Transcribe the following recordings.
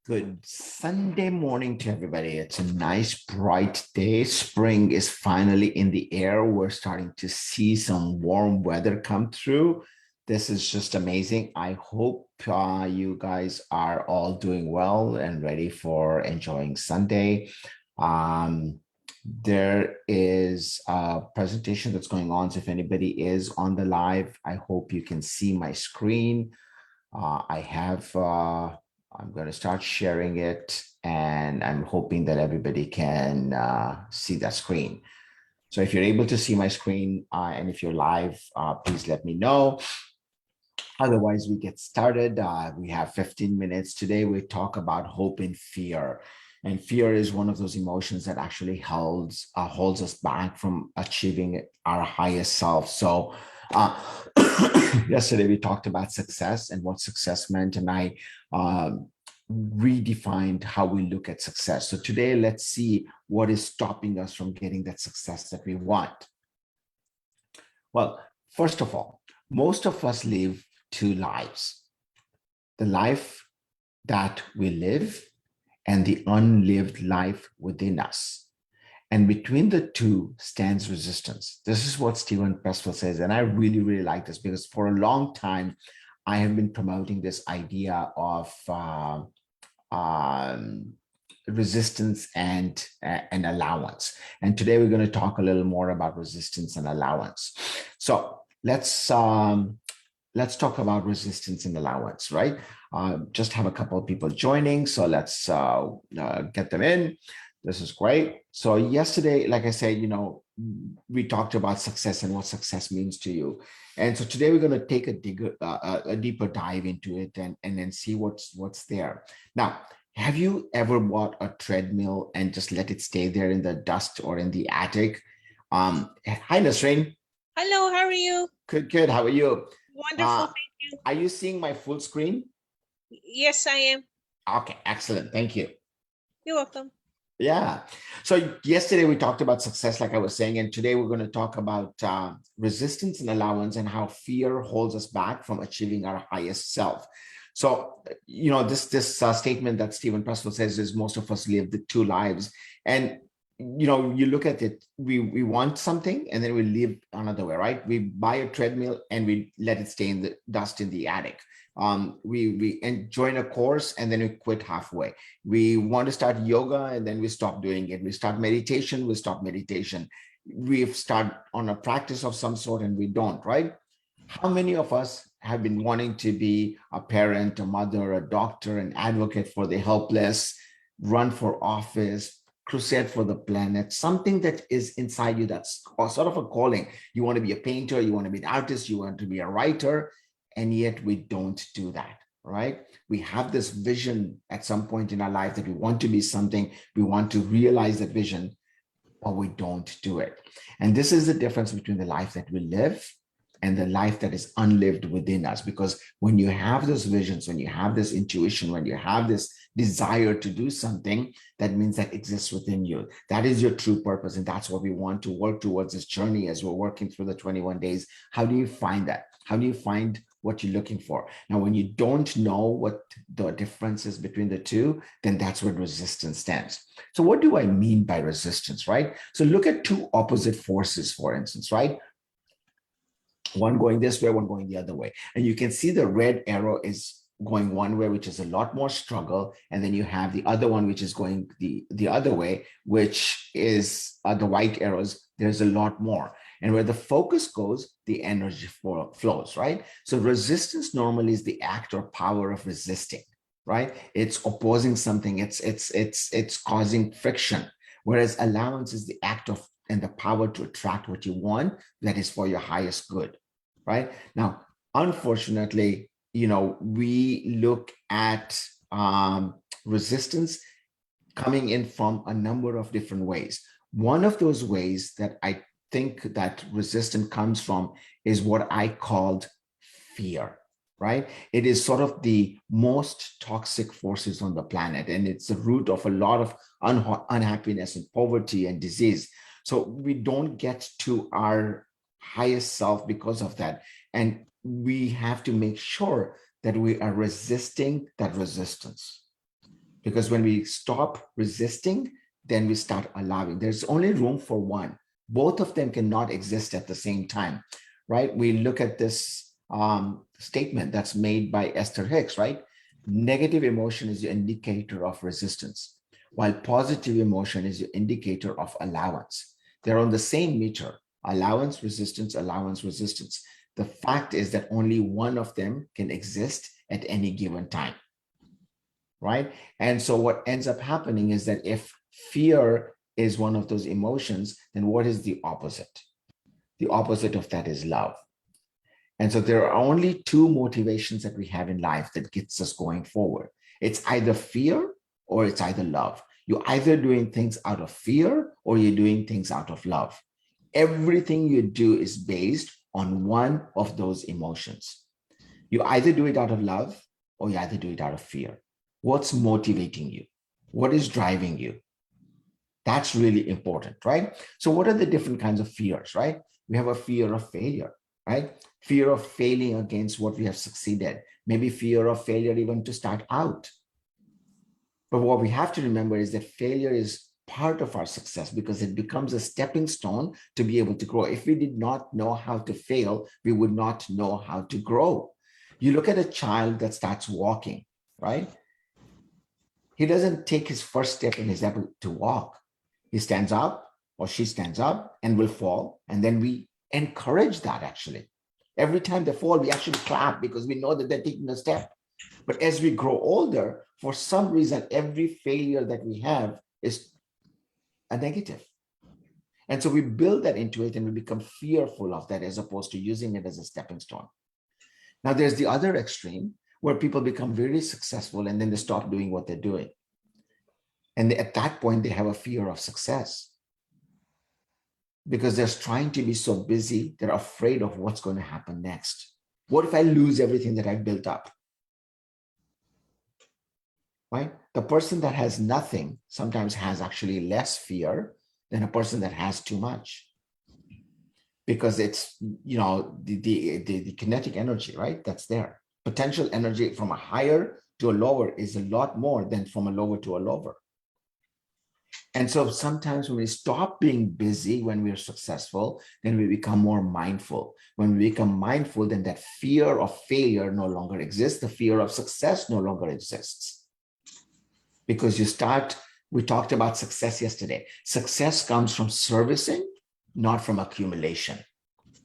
Good Sunday morning to everybody. It's a nice, bright day. Spring is finally in the air. We're starting to see some warm weather come through. This is just amazing. I hope you guys are all doing well and ready for enjoying Sunday. Um, there is a presentation that's going on. So if anybody is on the live, I hope you can see my screen. I'm going to start sharing it, and I'm hoping that everybody can see that screen. So if you're able to see my screen and if you're live, please let me know. Otherwise, we get started. We have 15 minutes. Today, we talk about hope and fear. And fear is one of those emotions that actually holds us back from achieving our highest self. So yesterday, we talked about success and what success meant. And I redefined how we look at success. So today, let's see what is stopping us from getting that success that we want. Well, first of all, most of us live two lives: the life that we live and the unlived life within us. And between the two stands resistance. This is what Steven Pressfield says. And I really, really like this because for a long time, I have been promoting this idea of resistance and allowance. And today we're going to talk a little more about resistance and allowance. So let's talk about resistance and allowance, right? Just have a couple of people joining. So let's get them in. This is great. So yesterday, like I said, we talked about success and what success means to you. And so today we're going to take a deeper dive into it and then see what's there. Now, have you ever bought a treadmill and just let it stay there in the dust or in the attic? Hi, Nasreen. Hello, how are you? Good. How are you? Wonderful, thank you. Are you seeing my full screen? Yes, I am. Okay, excellent. Thank you. You're welcome. Yeah. So yesterday we talked about success, like I was saying, and today we're going to talk about resistance and allowance and how fear holds us back from achieving our highest self. So, this statement that Stephen Pressfield says is most of us live the two lives. And, you look at it, we want something and then we live another way, right? We buy a treadmill and we let it stay in the dust in the attic. We join a course and then we quit halfway. We want to start yoga and then we stop doing it. We start meditation, we stop meditation. We start on a practice of some sort and we don't, right? How many of us have been wanting to be a parent, a mother, a doctor, an advocate for the helpless, run for office, crusade for the planet, something that is inside you that's sort of a calling? You want to be a painter, you want to be an artist, you want to be a writer, and yet we don't do that, right? We have this vision at some point in our life that we want to be something, we want to realize that vision, but we don't do it. And this is the difference between the life that we live and the life that is unlived within us. Because when you have those visions, when you have this intuition, when you have this desire to do something, that means that exists within you. That is your true purpose. And that's what we want to work towards this journey as we're working through the 21 days. How do you find that? How do you find what you're looking for? Now, when you don't know what the difference is between the two, then that's where resistance stands. So what do I mean by resistance, right? So look at two opposite forces, for instance, right? One going this way, one going the other way. And you can see the red arrow is going one way, which is a lot more struggle. And then you have the other one, which is going the other way, which is the white arrows. There's a lot more. And where the focus goes, the energy flows, right? So resistance normally is the act or power of resisting, right? It's opposing something. It's causing friction. Whereas allowance is the act of and the power to attract what you want that is for your highest good, right? Now, unfortunately, we look at resistance coming in from a number of different ways. One of those ways that I think that resistance comes from is what I called fear, right? It is sort of the most toxic forces on the planet, and it's the root of a lot of unhappiness and poverty and disease. So we don't get to our highest self because of that. And we have to make sure that we are resisting that resistance. Because when we stop resisting, then we start allowing. There's only room for one. Both of them cannot exist at the same time, right? We look at this statement that's made by Esther Hicks, right? Negative emotion is the indicator of resistance, while positive emotion is the indicator of allowance. They're on the same meter: allowance, resistance, allowance, resistance. The fact is that only one of them can exist at any given time, right? And so what ends up happening is that if fear is one of those emotions, then what is the opposite? The opposite of that is love. And so there are only two motivations that we have in life that gets us going forward. It's either fear or it's either love. You're either doing things out of fear or you're doing things out of love. Everything you do is based on one of those emotions. You either do it out of love or you either do it out of fear. What's motivating you? What is driving you? That's really important, right? So what are the different kinds of fears, right? We have a fear of failure, right? Fear of failing against what we have succeeded. Maybe fear of failure even to start out. But what we have to remember is that failure is part of our success because it becomes a stepping stone to be able to grow. If we did not know how to fail, we would not know how to grow. You look at a child that starts walking, right? He doesn't take his first step and is able to walk. He stands up or she stands up and will fall. And then we encourage that actually. Every time they fall, we actually clap because we know that they're taking a step. But as we grow older, for some reason, every failure that we have is a negative. And so we build that into it and we become fearful of that as opposed to using it as a stepping stone. Now, there's the other extreme where people become very successful and then they stop doing what they're doing. And at that point, they have a fear of success because they're trying to be so busy, they're afraid of what's going to happen next. What if I lose everything that I've built up? Right? The person that has nothing sometimes has actually less fear than a person that has too much. Because it's, the kinetic energy, right? That's there. Potential energy from a higher to a lower is a lot more than from a lower to a lower. And so sometimes when we stop being busy, when we're successful, then we become more mindful. When we become mindful, then that fear of failure no longer exists. The fear of success no longer exists. Because we talked about success yesterday. Success comes from servicing, not from accumulation.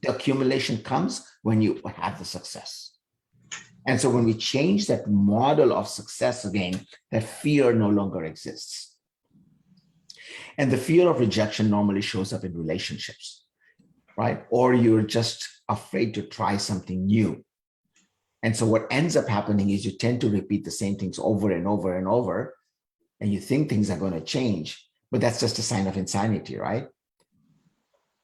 The accumulation comes when you have the success. And so when we change that model of success again, that fear no longer exists. And the fear of rejection normally shows up in relationships, right? Or you're just afraid to try something new. And so what ends up happening is you tend to repeat the same things over and over and over, and you think things are going to change, but that's just a sign of insanity, right?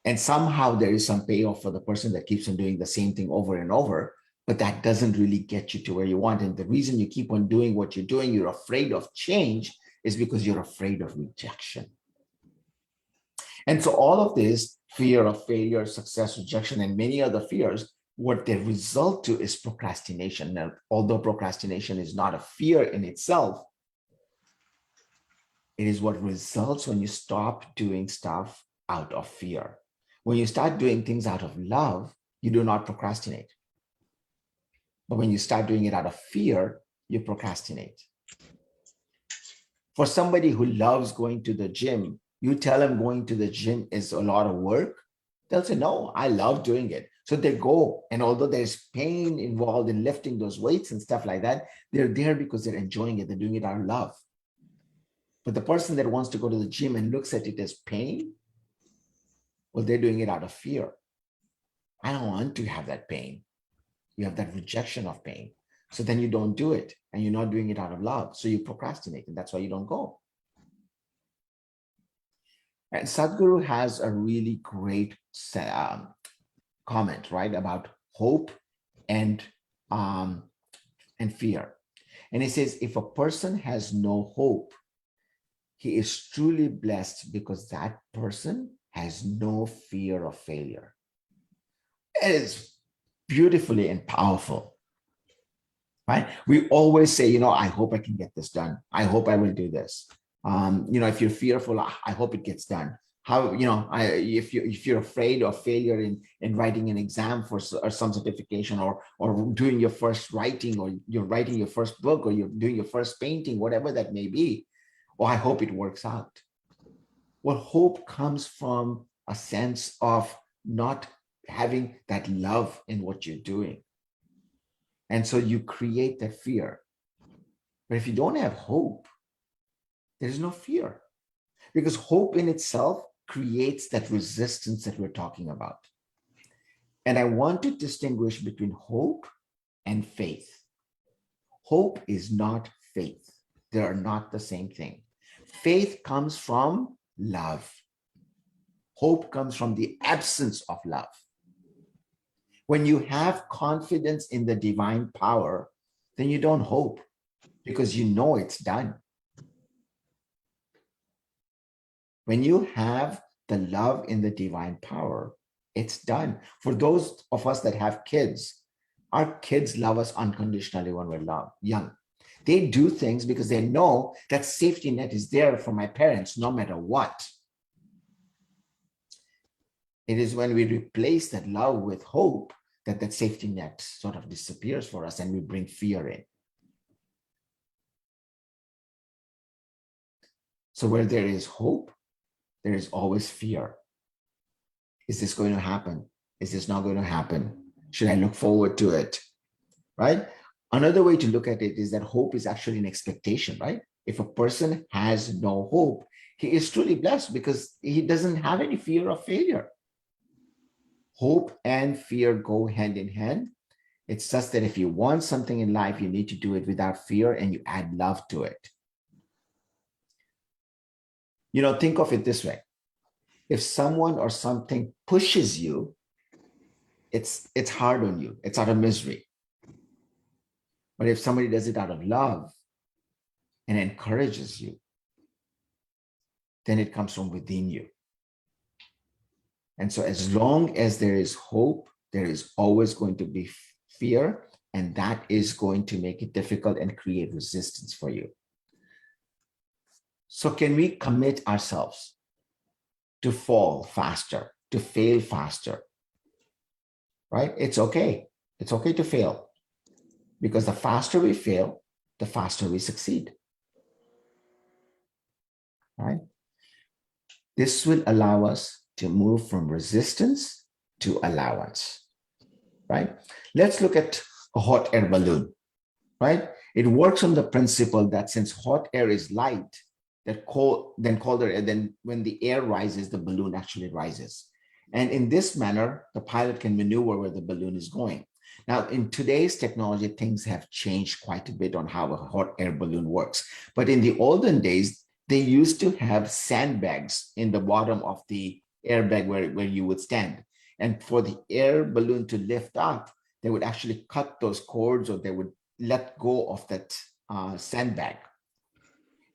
And somehow there is some payoff for the person that keeps on doing the same thing over and over, but that doesn't really get you to where you want. And the reason you keep on doing what you're doing, you're afraid of change, is because you're afraid of rejection. And so all of this fear of failure, success, rejection, and many other fears, what they result to is procrastination. Now, although procrastination is not a fear in itself, it is what results when you stop doing stuff out of fear. When you start doing things out of love, you do not procrastinate. But when you start doing it out of fear, you procrastinate. For somebody who loves going to the gym, you tell them going to the gym is a lot of work, they'll say, no, I love doing it. So they go. And although there's pain involved in lifting those weights and stuff like that, they're there because they're enjoying it. They're doing it out of love. But the person that wants to go to the gym and looks at it as pain, well, they're doing it out of fear. I don't want to have that pain. You have that rejection of pain. So then you don't do it and you're not doing it out of love. So you procrastinate and that's why you don't go. And Sadhguru has a really great comment, right, about hope and fear. And he says, if a person has no hope, he is truly blessed because that person has no fear of failure. It is beautifully and powerful, right? We always say, I hope I can get this done. I hope I will do this. If you're fearful, I hope it gets done. How, if you're afraid of failure in writing an exam or some certification or doing your first writing, or you're writing your first book, or you're doing your first painting, whatever that may be, I hope it works out. Well, hope comes from a sense of not having that love in what you're doing. And so you create that fear. But if you don't have hope, there's no fear, because hope in itself creates that resistance that we're talking about. And I want to distinguish between hope and faith. Hope is not faith. They are not the same thing. Faith comes from love. Hope comes from the absence of love. When you have confidence in the divine power, then you don't hope, because you know it's done. When you have the love in the divine power, it's done. For those of us that have kids, our kids love us unconditionally when we're young. They do things because they know that safety net is there for my parents no matter what. It is when we replace that love with hope that safety net sort of disappears for us, and we bring fear in. So where there is hope, there is always fear. Is this going to happen? Is this not going to happen? Should I look forward to it? Right? Another way to look at it is that hope is actually an expectation, right? If a person has no hope, he is truly blessed because he doesn't have any fear of failure. Hope and fear go hand in hand. It's just that if you want something in life, you need to do it without fear, and you add love to it. Think of it this way. If someone or something pushes you, it's hard on you. It's out of misery. But if somebody does it out of love and encourages you, then it comes from within you. And so as long as there is hope, there is always going to be fear, and that is going to make it difficult and create resistance for you. So can we commit ourselves to fall faster, to fail faster? Right? It's okay. It's okay to fail, because the faster we fail, the faster we succeed. Right? This will allow us to move from resistance to allowance. Right? Let's look at a hot air balloon. Right? It works on the principle that since hot air is light, then colder air, then when the air rises, the balloon actually rises. And in this manner, the pilot can maneuver where the balloon is going. Now, in today's technology, things have changed quite a bit on how a hot air balloon works. But in the olden days, they used to have sandbags in the bottom of the airbag where you would stand. And for the air balloon to lift up, they would actually cut those cords, or they would let go of that sandbag.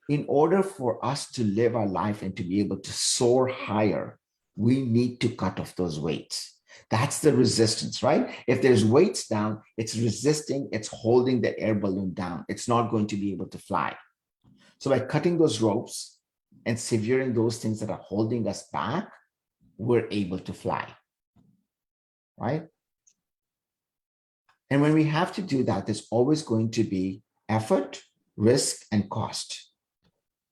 In order for us to live our life and to be able to soar higher, we need to cut off those weights. That's the resistance, right? If there's weights down, it's resisting, it's holding the air balloon down. It's not going to be able to fly. So by cutting those ropes and severing those things that are holding us back, we're able to fly, right? And when we have to do that, there's always going to be effort, risk, and cost,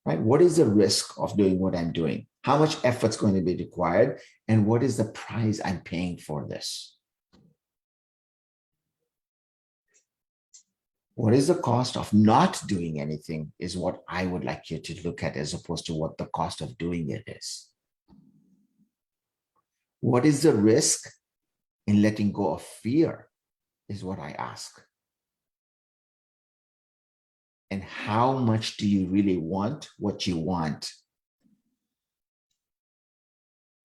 right? What is the risk of doing what I'm doing? How much effort is going to be required? And what is the price I'm paying for this? What is the cost of not doing anything is what I would like you to look at, as opposed to what the cost of doing it is. What is the risk in letting go of fear is what I ask. And how much do you really want what you want?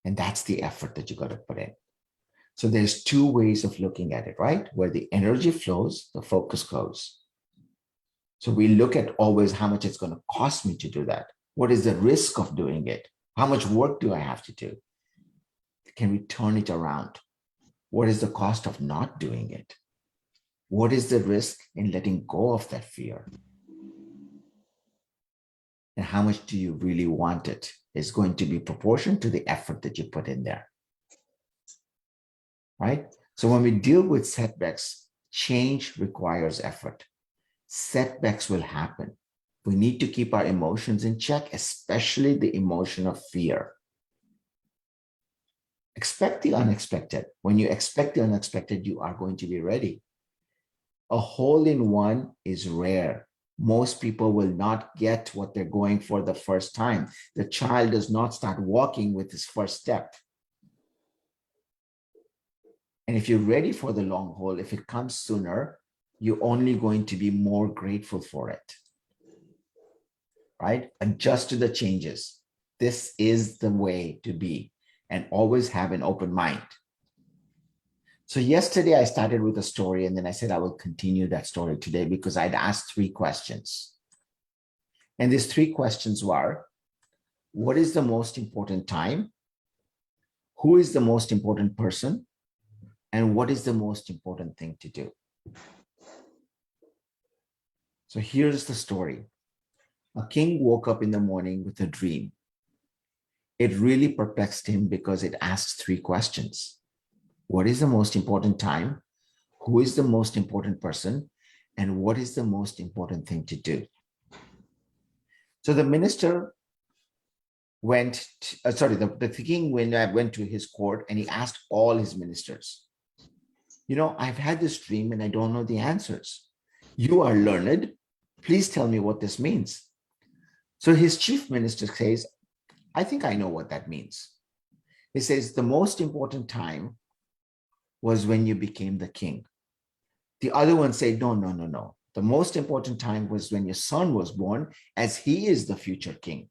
And that's the effort that you got to put in. So there's two ways of looking at it, right? Where the energy flows, the focus goes. So we look at always how much it's going to cost me to do that. What is the risk of doing it? How much work do I have to do? Can we turn it around? What is the cost of not doing it? What is the risk in letting go of that fear? And how much do you really want it is going to be proportional to the effort that you put in there, right? So when we deal with setbacks, change requires effort. Setbacks will happen. We need to keep our emotions in check, especially the emotion of fear. Expect the unexpected. When you expect the unexpected, you are going to be ready. A hole in one is rare. Most people will not get what they're going for the first time. The child does not start walking with his first step. And if you're ready for the long haul, if it comes sooner, you're only going to be more grateful for it, right? Adjust to the changes. This is the way to be, and always have an open mind. So yesterday I started with a story, and then I said I will continue that story today because I'd asked 3 questions. And these 3 questions were, what is the most important time? Who is the most important person? And what is the most important thing to do? So here's the story. A king woke up in the morning with a dream. It really perplexed him because it asks 3 questions. What is the most important time? Who is the most important person? And what is the most important thing to do? So the minister went, the king went to his court, and he asked all his ministers, I've had this dream and I don't know the answers. You are learned. Please tell me what this means. So his chief minister says, I think I know what that means. He says, the most important time was when you became the king. The other one said, no. The most important time was when your son was born, as he is the future king.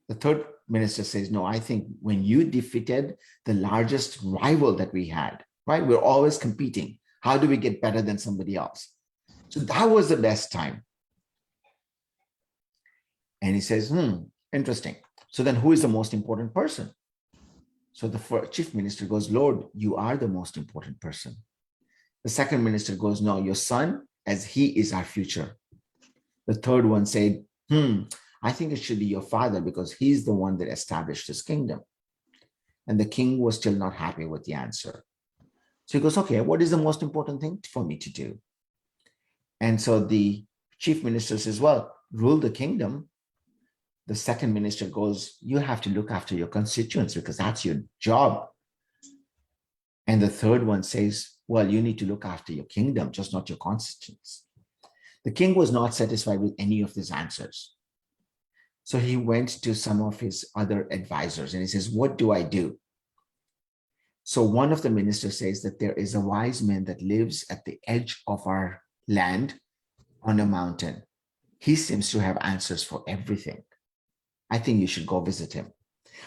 The third minister says, no, I think when you defeated the largest rival that we had, right? We're always competing. How do we get better than somebody else? So that was the best time. And he says, interesting. So then who is the most important person? So the chief minister goes, Lord, you are the most important person. The second minister goes, no, your son, as he is our future. The third one said, I think it should be your father because he's the one that established his kingdom. And the king was still not happy with the answer. So he goes, okay, what is the most important thing for me to do? And so the chief minister says, well, rule the kingdom. The second minister goes, you have to look after your constituents because that's your job. And the third one says, well, you need to look after your kingdom, just not your constituents. The king was not satisfied with any of these answers. So he went to some of his other advisors and he says, what do I do? So one of the ministers says that there is a wise man that lives at the edge of our land on a mountain. He seems to have answers for everything. I think you should go visit him.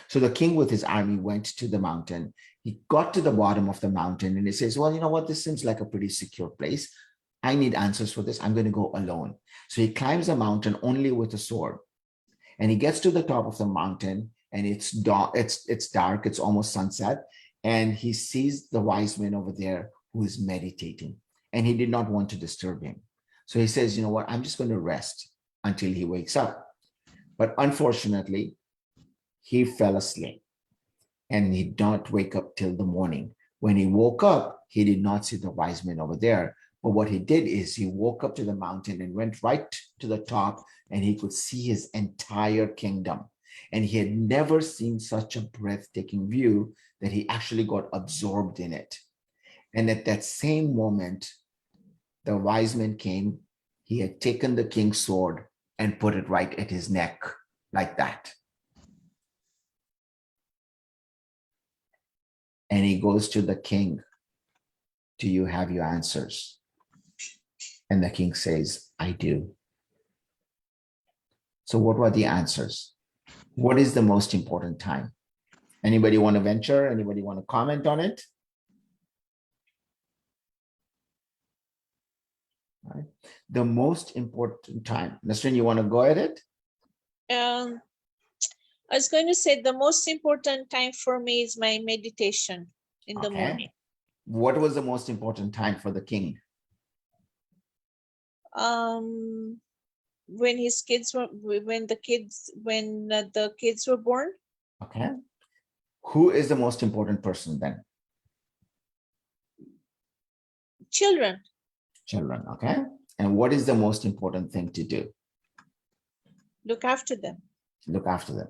So the king with his army went to the mountain. He got to the bottom of the mountain and he says, well, you know what? This seems like a pretty secure place. I need answers for this. I'm going to go alone. So he climbs the mountain only with a sword. And he gets to the top of the mountain and it's dark. It's almost sunset. And he sees the wise man over there who is meditating. And he did not want to disturb him. So he says, you know what? I'm just going to rest until he wakes up. But unfortunately, he fell asleep and he did not wake up till the morning. When he woke up, he did not see the wise man over there. But what he did is he woke up to the mountain and went right to the top and he could see his entire kingdom. And he had never seen such a breathtaking view that he actually got absorbed in it. And at that same moment, the wise man came. He had taken the king's sword and put it right at his neck like that. And he goes to the king. Do you have your answers? And the king says, I do. So what were the answers? What is the most important time? Anybody want to venture? Anybody want to comment on it? Right. The most important time. Nasrin, you want to go at it? I was going to say the most important time for me is my meditation in the morning. What was the most important time for the king? When the kids were born. Okay. Who is the most important person then? Children. Children. Okay. And what is the most important thing to do? Look after them. Look after them.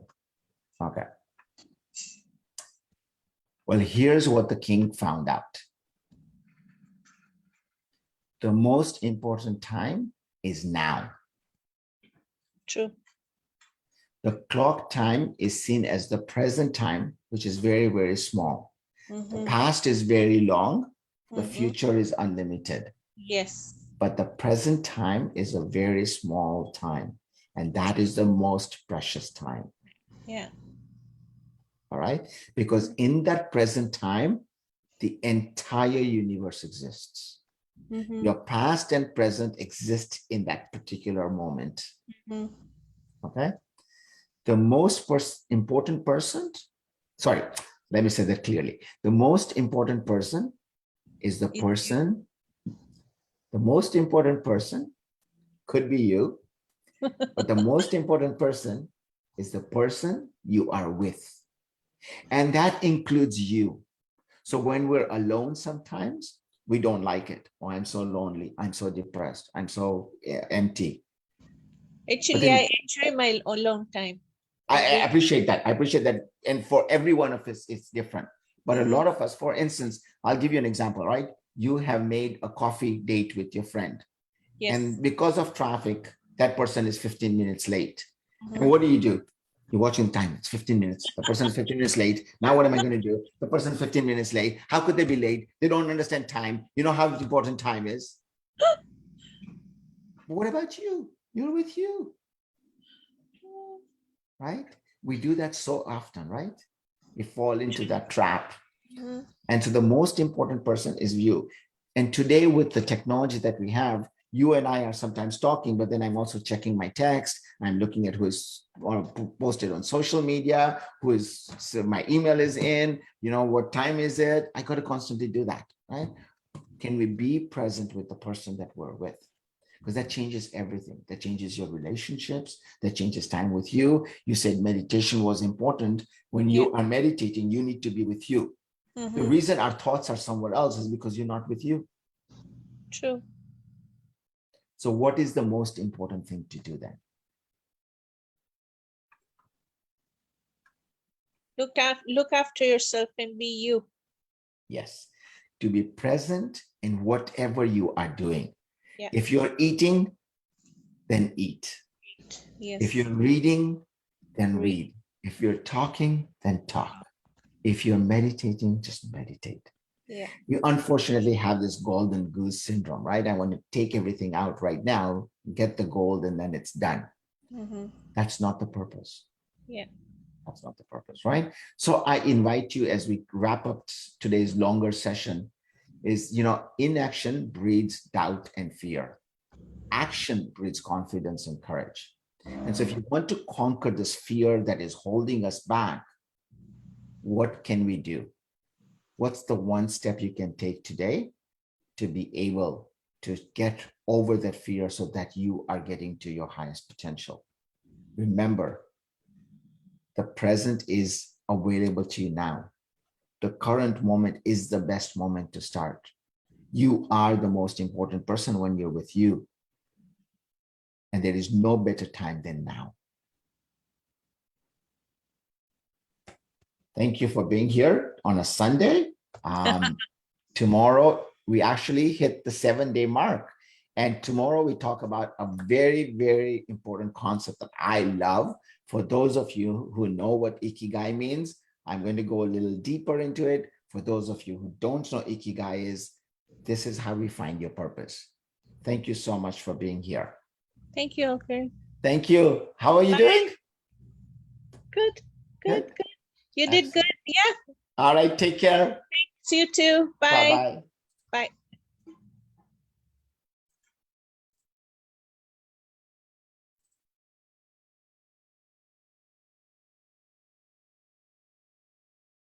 Okay. Well, here's what the king found out. The most important time is now. True. The clock time is seen as the present time, which is very, very small. The past is very long. The future is unlimited. Yes. But the present time is a very small time. And that is the most precious time. Yeah. All right. Because in that present time, the entire universe exists. Your past and present exist in that particular moment. Okay. The most important person, sorry, let me say that clearly. The most important person is the person. The most important person could be you, but the most important person is the person you are with. And that includes you. So when we're alone sometimes, we don't like it. Oh, I'm so lonely. I'm so depressed. I'm so empty. Actually, I enjoy my alone time. I appreciate that. I appreciate that. And for every one of us, it's different. But a lot of us, for instance, I'll give you an example, right? You have made a coffee date with your friend. Yes. And because of traffic, that person is 15 minutes late. And what do? You're watching time. It's 15 minutes. The person is 15 minutes late. Now what am I going to do? The person is 15 minutes late. How could they be late? They don't understand time. You know how important time is. But what about you? You're with you. Right? We do that so often, right? We fall into that trap. And so the most important person is you. And today with the technology that we have, you and I are sometimes talking, but then I'm also checking my text. I'm looking at who is posted on social media, so my email is in, what time is it? I got to constantly do that, right? Can we be present with the person that we're with? Because that changes everything. That changes your relationships. That changes time with you. You said meditation was important. When you are meditating, you need to be with you. The reason our thoughts are somewhere else is because you're not with you. True. So what is the most important thing to do then? Look after yourself and be you. Yes. To be present in whatever you are doing. Yeah. If you're eating, then eat. Yes. If you're reading, then read. If you're talking, then talk. If you're meditating, just meditate. Yeah. You unfortunately have this golden goose syndrome, right? I want to take everything out right now, get the gold, and then it's done. That's not the purpose. Yeah. That's not the purpose, right? So I invite you as we wrap up today's longer session is, inaction breeds doubt and fear. Action breeds confidence and courage. And so if you want to conquer this fear that is holding us back, what can we do? What's the one step you can take today to be able to get over that fear so that you are getting to your highest potential? Remember, the present is available to you now. The current moment is the best moment to start. You are the most important person when you're with you. And there is no better time than now. Thank you for being here on a Sunday. Tomorrow, we actually hit the 7-day mark. And tomorrow we talk about a very, very important concept that I love. For those of you who know what Ikigai means, I'm going to go a little deeper into it. For those of you who don't know Ikigai is, this is how we find your purpose. Thank you so much for being here. Thank you, okay. Thank you. How are you doing? Good. You did good. Yeah. All right. Take care. Thanks. You too. Bye. Bye-bye. Bye.